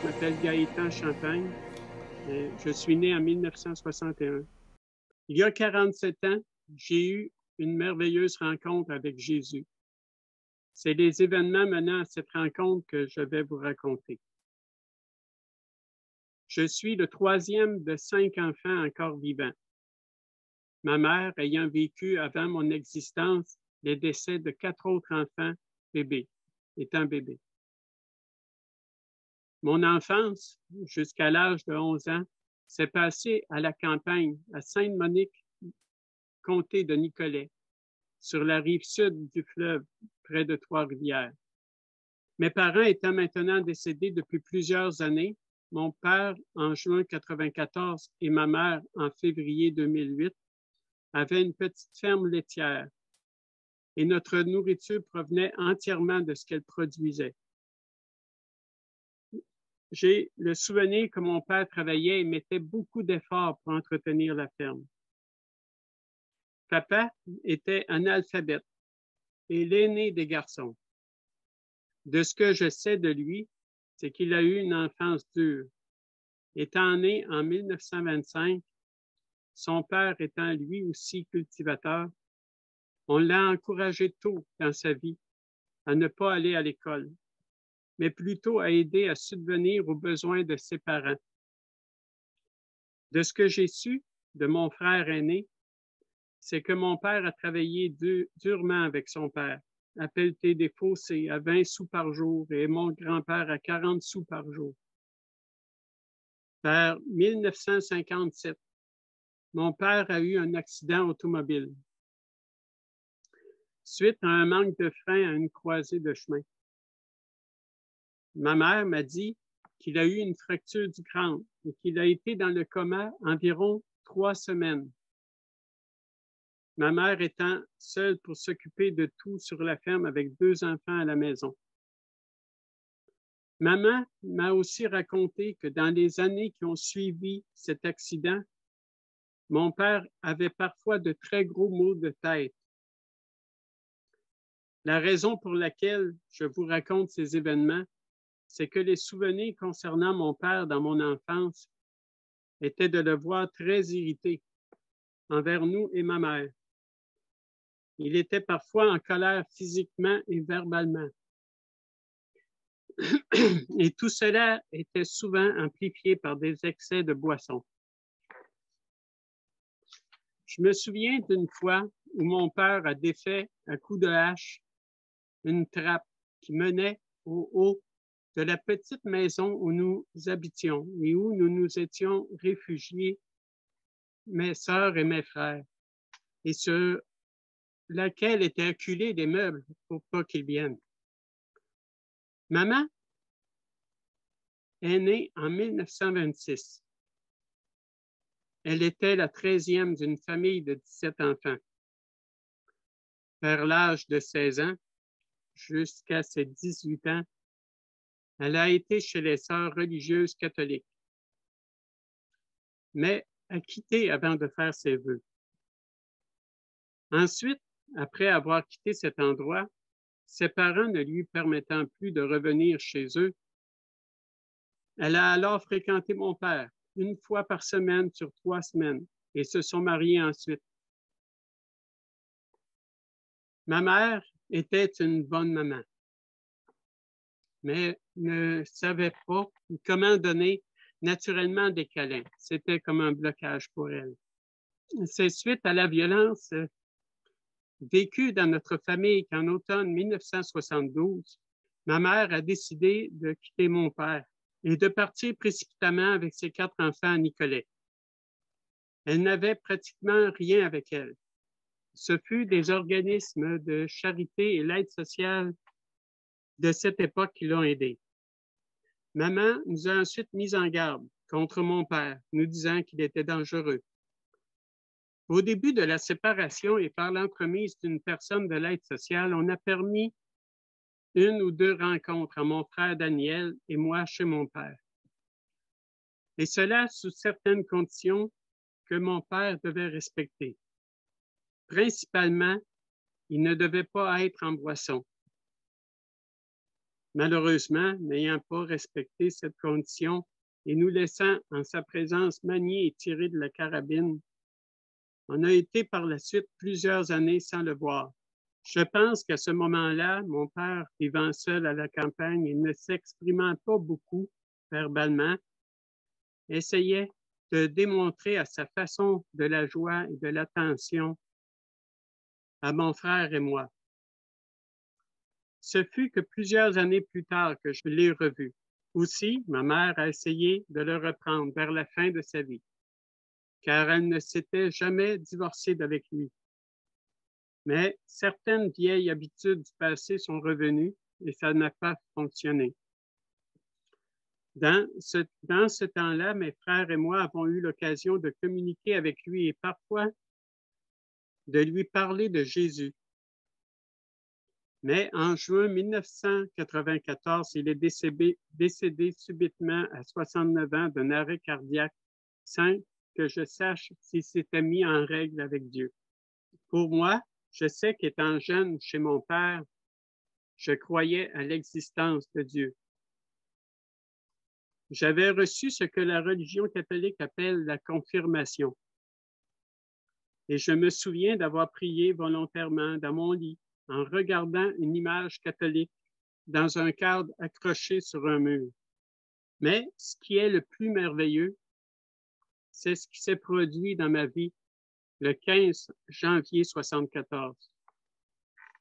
je m'appelle Gaëtan Champagne. Je suis né en 1961. Il y a 47 ans, j'ai eu une merveilleuse rencontre avec Jésus. C'est les événements menant à cette rencontre que je vais vous raconter. Je suis le troisième de 5 enfants encore vivants. Ma mère ayant vécu avant mon existence les décès de 4 autres enfants étant bébés. Mon enfance, jusqu'à l'âge de 11 ans, s'est passée à la campagne, à Sainte-Monique, comté de Nicolet, sur la rive sud du fleuve, près de Trois-Rivières. Mes parents étant maintenant décédés depuis plusieurs années, mon père en juin 1994 et ma mère en février 2008, avaient une petite ferme laitière et notre nourriture provenait entièrement de ce qu'elle produisait. J'ai le souvenir que mon père travaillait et mettait beaucoup d'efforts pour entretenir la ferme. Papa était analphabète et l'aîné des garçons. De ce que je sais de lui, c'est qu'il a eu une enfance dure. Étant né en 1925, son père étant lui aussi cultivateur, on l'a encouragé tôt dans sa vie à ne pas aller à l'école, mais plutôt à aider à subvenir aux besoins de ses parents. De ce que j'ai su de mon frère aîné, c'est que mon père a travaillé durement avec son père, à pelleter des fossés à 20 sous par jour et mon grand-père à 40 sous par jour. Vers 1957, mon père a eu un accident automobile suite à un manque de frein à une croisée de chemin. Ma mère m'a dit qu'il a eu une fracture du crâne et qu'il a été dans le coma environ 3 semaines. Ma mère étant seule pour s'occuper de tout sur la ferme avec 2 enfants à la maison. Maman m'a aussi raconté que dans les années qui ont suivi cet accident, mon père avait parfois de très gros maux de tête. La raison pour laquelle je vous raconte ces événements, c'est que les souvenirs concernant mon père dans mon enfance étaient de le voir très irrité envers nous et ma mère. Il était parfois en colère physiquement et verbalement. Et tout cela était souvent amplifié par des excès de boisson. Je me souviens d'une fois où mon père a défait à coups de hache une trappe qui menait au haut de la petite maison où nous habitions et où nous nous étions réfugiés, mes sœurs et mes frères, et sur laquelle étaient acculés des meubles pour pas qu'ils viennent. Maman est née en 1926. Elle était la 13e d'une famille de 17 enfants. Vers l'âge de 16 ans, jusqu'à ses 18 ans, elle a été chez les sœurs religieuses catholiques, mais a quitté avant de faire ses vœux. Ensuite, après avoir quitté cet endroit, ses parents ne lui permettant plus de revenir chez eux, elle a alors fréquenté mon père 1 fois par semaine sur 3 semaines et se sont mariés ensuite. Ma mère était une bonne maman, mais ne savait pas comment donner naturellement des câlins. C'était comme un blocage pour elle. C'est suite à la violence vécue dans notre famille qu'en automne 1972, ma mère a décidé de quitter mon père et de partir précipitamment avec ses 4 enfants à Nicolet. Elle n'avait pratiquement rien avec elle. Ce fut des organismes de charité et l'aide sociale de cette époque qui l'ont aidée. Maman nous a ensuite mis en garde contre mon père, nous disant qu'il était dangereux. Au début de la séparation et par l'entremise d'une personne de l'aide sociale, on a permis 1 ou 2 rencontres à mon frère Daniel et moi chez mon père. Et cela sous certaines conditions que mon père devait respecter. Principalement, il ne devait pas être en boisson. Malheureusement, n'ayant pas respecté cette condition et nous laissant en sa présence manier et tirer de la carabine, on a été par la suite plusieurs années sans le voir. Je pense qu'à ce moment-là, mon père, vivant seul à la campagne et ne s'exprimant pas beaucoup verbalement, essayait de démontrer à sa façon de la joie et de l'attention à mon frère et moi. Ce fut que plusieurs années plus tard que je l'ai revu. Aussi, ma mère a essayé de le reprendre vers la fin de sa vie, car elle ne s'était jamais divorcée d'avec lui. Mais certaines vieilles habitudes du passé sont revenues et ça n'a pas fonctionné. Dans ce temps-là, mes frères et moi avons eu l'occasion de communiquer avec lui et parfois de lui parler de Jésus. Mais en juin 1994, il est décédé subitement à 69 ans d'un arrêt cardiaque sans que je sache s'il s'était mis en règle avec Dieu. Pour moi, je sais qu'étant jeune chez mon père, je croyais à l'existence de Dieu. J'avais reçu ce que la religion catholique appelle la confirmation. Et je me souviens d'avoir prié volontairement dans mon lit en regardant une image catholique dans un cadre accroché sur un mur. Mais ce qui est le plus merveilleux, c'est ce qui s'est produit dans ma vie le 15 janvier 1974.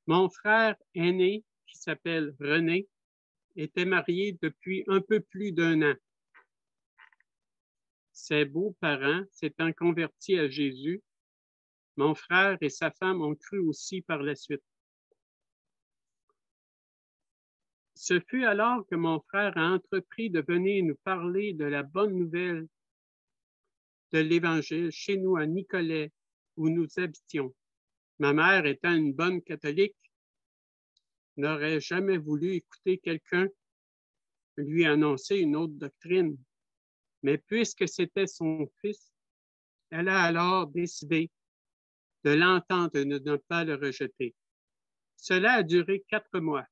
Mon frère aîné, qui s'appelle René, était marié depuis un peu plus d'un an. Ses beaux-parents s'étant convertis à Jésus, mon frère et sa femme ont cru aussi par la suite. Ce fut alors que mon frère a entrepris de venir nous parler de la bonne nouvelle de l'Évangile chez nous à Nicolet, où nous habitions. Ma mère, étant une bonne catholique, n'aurait jamais voulu écouter quelqu'un lui annoncer une autre doctrine. Mais puisque c'était son fils, elle a alors décidé de l'entendre et de ne pas le rejeter. Cela a duré 4 mois.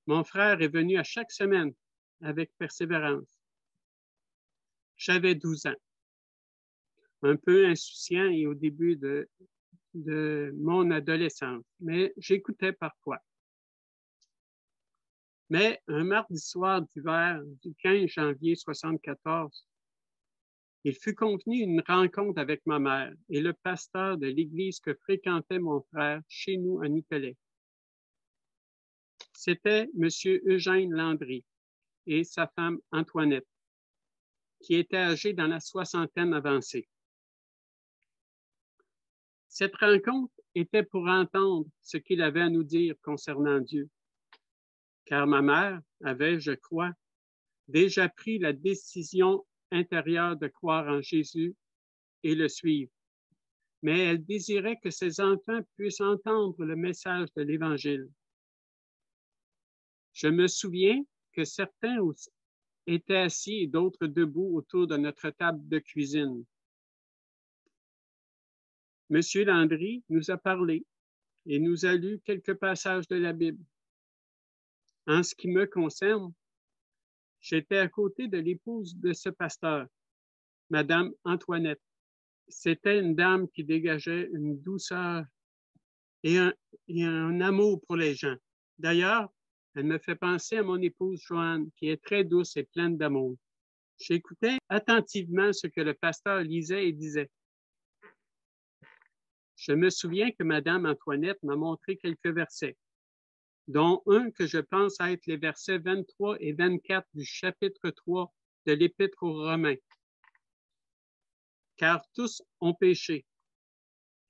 Mon frère est venu à chaque semaine avec persévérance. J'avais 12 ans, un peu insouciant et au début de mon adolescence, mais j'écoutais parfois. Mais un mardi soir d'hiver du 15 janvier 1974, il fut convenu une rencontre avec ma mère et le pasteur de l'église que fréquentait mon frère chez nous à Nicolet. C'était M. Eugène Landry et sa femme Antoinette, qui était âgée dans la soixantaine avancée. Cette rencontre était pour entendre ce qu'il avait à nous dire concernant Dieu, car ma mère avait, je crois, déjà pris la décision intérieure de croire en Jésus et le suivre. Mais elle désirait que ses enfants puissent entendre le message de l'Évangile. Je me souviens que certains étaient assis et d'autres debout autour de notre table de cuisine. Monsieur Landry nous a parlé et nous a lu quelques passages de la Bible. En ce qui me concerne, j'étais à côté de l'épouse de ce pasteur, Madame Antoinette. C'était une dame qui dégageait une douceur et un amour pour les gens. D'ailleurs, elle me fait penser à mon épouse Joanne, qui est très douce et pleine d'amour. J'écoutais attentivement ce que le pasteur lisait et disait. Je me souviens que Madame Antoinette m'a montré quelques versets, dont un que je pense être les versets 23 et 24 du chapitre 3 de l'Épître aux Romains. Car tous ont péché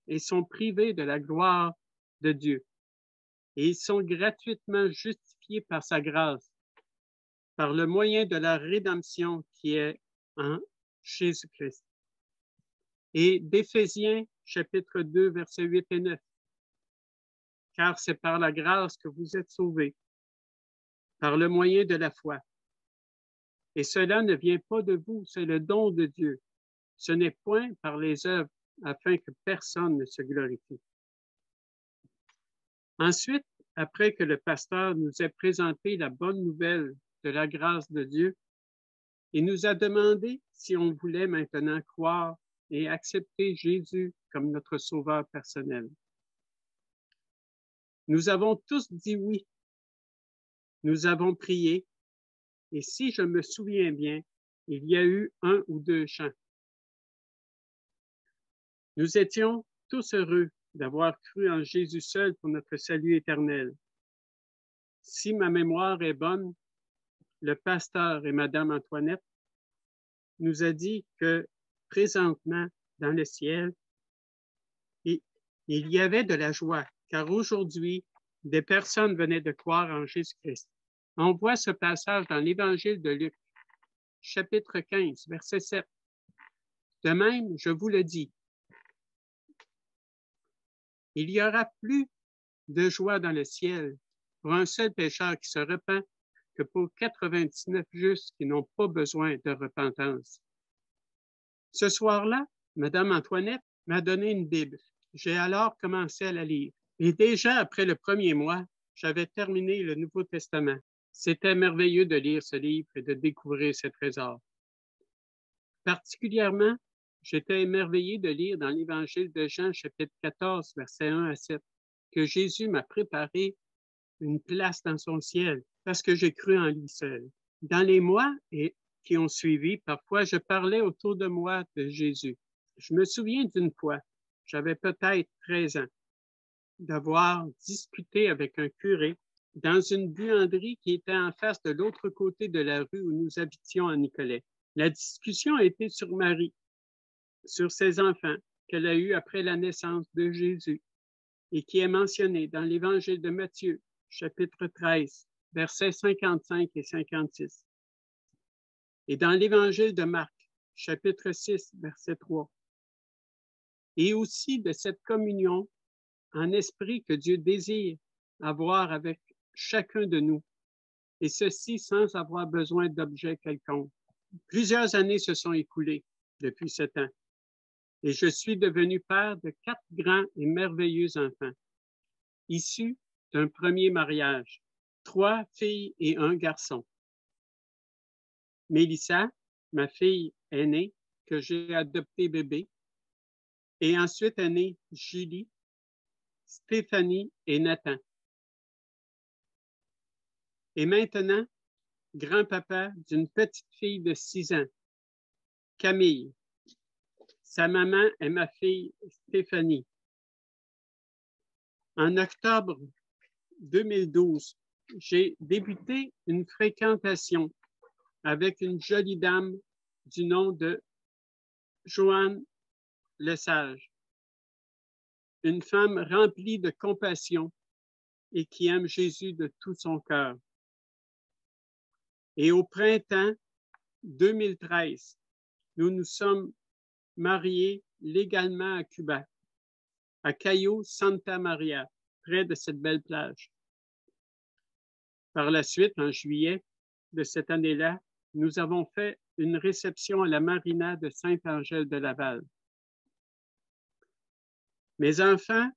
et sont privés de la gloire de Dieu. Et ils sont gratuitement justifiés par sa grâce, par le moyen de la rédemption qui est en Jésus-Christ. Et d'Éphésiens, chapitre 2, versets 8 et 9. Car c'est par la grâce que vous êtes sauvés, par le moyen de la foi. Et cela ne vient pas de vous, c'est le don de Dieu. Ce n'est point par les œuvres, afin que personne ne se glorifie. Ensuite, après que le pasteur nous ait présenté la bonne nouvelle de la grâce de Dieu, il nous a demandé si on voulait maintenant croire et accepter Jésus comme notre sauveur personnel. Nous avons tous dit oui. Nous avons prié, et si je me souviens bien, il y a eu 1 ou 2 chants. Nous étions tous heureux d'avoir cru en Jésus seul pour notre salut éternel. Si ma mémoire est bonne, le pasteur et Madame Antoinette nous a dit que présentement, dans le ciel, il y avait de la joie, car aujourd'hui, des personnes venaient de croire en Jésus-Christ. On voit ce passage dans l'Évangile de Luc, chapitre 15, verset 7. De même, je vous le dis, il y aura plus de joie dans le ciel pour un seul pécheur qui se repent que pour 99 justes qui n'ont pas besoin de repentance. Ce soir-là, Madame Antoinette m'a donné une Bible. J'ai alors commencé à la lire. Et déjà après le premier mois, j'avais terminé le Nouveau Testament. C'était merveilleux de lire ce livre et de découvrir ses trésors. Particulièrement, j'étais émerveillé de lire dans l'Évangile de Jean, chapitre 14, versets 1 à 7, que Jésus m'a préparé une place dans son ciel parce que j'ai cru en lui seul. Dans les mois qui ont suivi, parfois, je parlais autour de moi de Jésus. Je me souviens d'une fois, j'avais peut-être 13 ans, d'avoir discuté avec un curé dans une buanderie qui était en face de l'autre côté de la rue où nous habitions à Nicolet. La discussion a été sur Marie, sur ses enfants qu'elle a eus après la naissance de Jésus et qui est mentionné dans l'Évangile de Matthieu, chapitre 13, versets 55 et 56. Et dans l'Évangile de Marc, chapitre 6, verset 3. Et aussi de cette communion en esprit que Dieu désire avoir avec chacun de nous, et ceci sans avoir besoin d'objets quelconques. Plusieurs années se sont écoulées depuis ce temps, et je suis devenu père de 4 grands et merveilleux enfants, issus d'un premier mariage, 3 filles et 1 garçon. Mélissa, ma fille aînée, que j'ai adoptée bébé, et ensuite est née Julie, Stéphanie et Nathan. Et maintenant, grand-papa d'une petite fille de 6 ans, Camille. Sa maman est ma fille Stéphanie. En octobre 2012, j'ai débuté une fréquentation avec une jolie dame du nom de Joanne Lesage, une femme remplie de compassion et qui aime Jésus de tout son cœur. Et au printemps 2013, nous nous sommes mariés légalement à Cuba, à Cayo Santa Maria, près de cette belle plage. Par la suite, en juillet de cette année-là, nous avons fait une réception à la marina de Saint-Angèle-de-Laval. Mes enfants,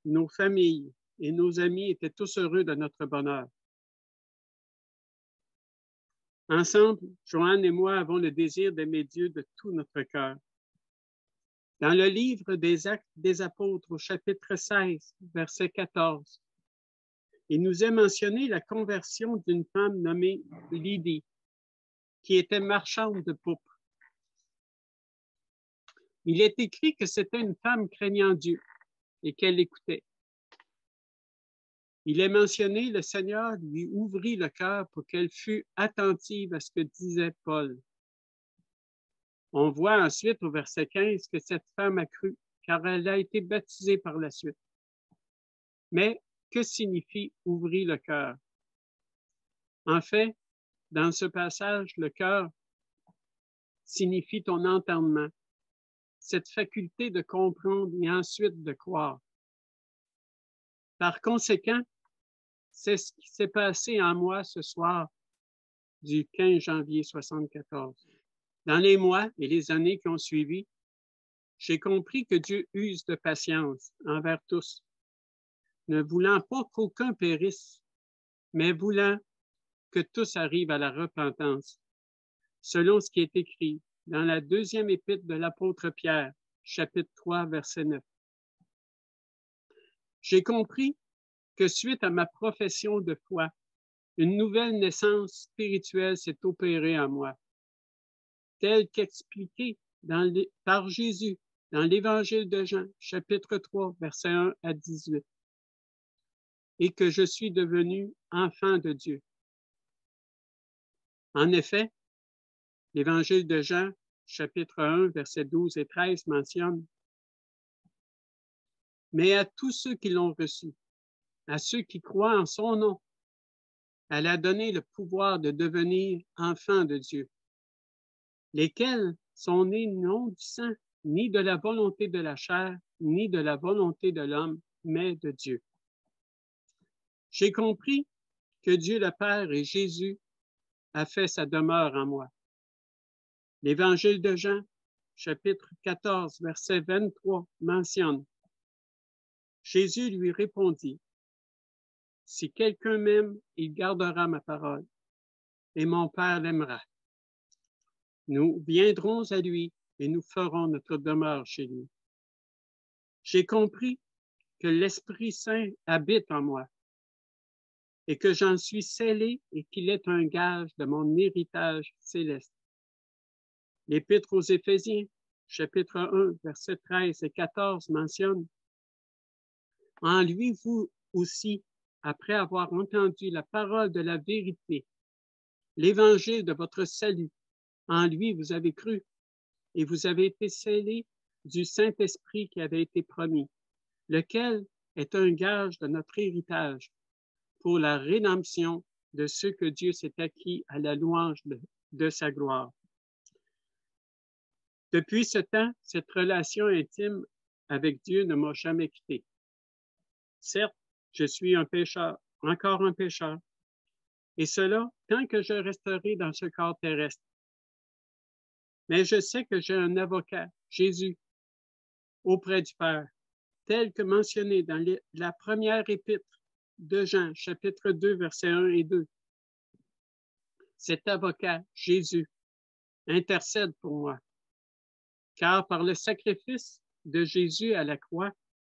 nos familles et nos amis étaient tous heureux de notre bonheur. Ensemble, Joanne et moi avons le désir d'aimer Dieu de tout notre cœur. Dans le livre des Actes des Apôtres, au chapitre 16, verset 14, il nous est mentionné la conversion d'une femme nommée Lydie, qui était marchande de pourpre. Il est écrit que c'était une femme craignant Dieu et qu'elle écoutait. Il est mentionné, le Seigneur lui ouvrit le cœur pour qu'elle fût attentive à ce que disait Paul. On voit ensuite au verset 15 que cette femme a cru, car elle a été baptisée par la suite. Mais que signifie ouvrir le cœur? En fait, dans ce passage, le cœur signifie ton entendement, cette faculté de comprendre et ensuite de croire. Par conséquent, c'est ce qui s'est passé en moi ce soir du 15 janvier 1974. Dans les mois et les années qui ont suivi, j'ai compris que Dieu use de patience envers tous. ne voulant pas qu'aucun périsse, mais voulant que tous arrivent à la repentance, selon ce qui est écrit dans la deuxième épître de l'apôtre Pierre, chapitre 3, verset 9. J'ai compris que suite à ma profession de foi, une nouvelle naissance spirituelle s'est opérée en moi, telle qu'expliquée par Jésus dans l'Évangile de Jean, chapitre 3, versets 1 à 18, et que je suis devenu enfant de Dieu. En effet, l'Évangile de Jean, chapitre 1, versets 12 et 13 mentionne: « Mais à tous ceux qui l'ont reçu, à ceux qui croient en son nom, elle a donné le pouvoir de devenir enfants de Dieu, lesquels sont nés non du sang, ni de la volonté de la chair, ni de la volonté de l'homme, mais de Dieu. » J'ai compris que Dieu le Père et Jésus a fait sa demeure en moi. L'Évangile de Jean, chapitre 14, verset 23, mentionne: « Jésus lui répondit: « Si quelqu'un m'aime, il gardera ma parole, et mon Père l'aimera. Nous viendrons à lui et nous ferons notre demeure chez lui. » J'ai compris que l'Esprit Saint habite en moi et que j'en suis scellé et qu'il est un gage de mon héritage céleste. L'Épître aux Éphésiens, chapitre 1, versets 13 et 14 mentionne: « En lui, vous aussi, après avoir entendu la parole de la vérité, l'évangile de votre salut, en lui vous avez cru, et vous avez été scellés du Saint-Esprit qui avait été promis, lequel est un gage de notre héritage pour la rédemption de ceux que Dieu s'est acquis à la louange de sa gloire. » Depuis ce temps, cette relation intime avec Dieu ne m'a jamais quitté. Certes, je suis un pécheur, encore un pécheur, et cela tant que je resterai dans ce corps terrestre. Mais je sais que j'ai un avocat, Jésus, auprès du Père, tel que mentionné dans la première épître de Jean, chapitre 2, versets 1 et 2. Cet avocat, Jésus, intercède pour moi, car par le sacrifice de Jésus à la croix,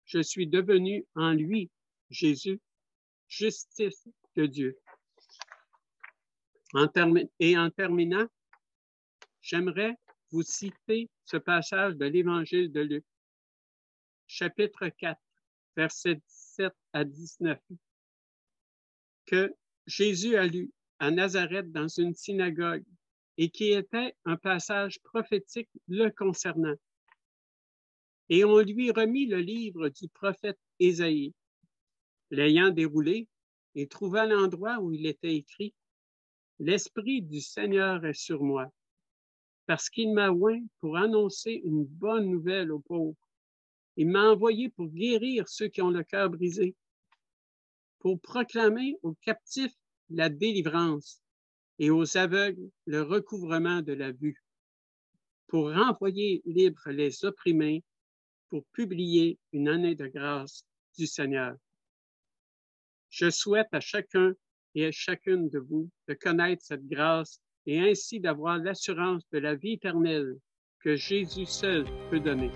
je suis devenu en lui, Jésus, justice de Dieu. En terminant, j'aimerais vous citer ce passage de l'Évangile de Luc, chapitre 4, versets 17 à 19, que Jésus a lu à Nazareth dans une synagogue et qui était un passage prophétique le concernant. Et on lui remit le livre du prophète Ésaïe. L'ayant déroulé et trouva l'endroit où il était écrit: « L'Esprit du Seigneur est sur moi, parce qu'il m'a oint pour annoncer une bonne nouvelle aux pauvres. Il m'a envoyé pour guérir ceux qui ont le cœur brisé, pour proclamer aux captifs la délivrance et aux aveugles le recouvrement de la vue, pour renvoyer libres les opprimés, pour publier une année de grâce du Seigneur. » Je souhaite à chacun et à chacune de vous de connaître cette grâce et ainsi d'avoir l'assurance de la vie éternelle que Jésus seul peut donner.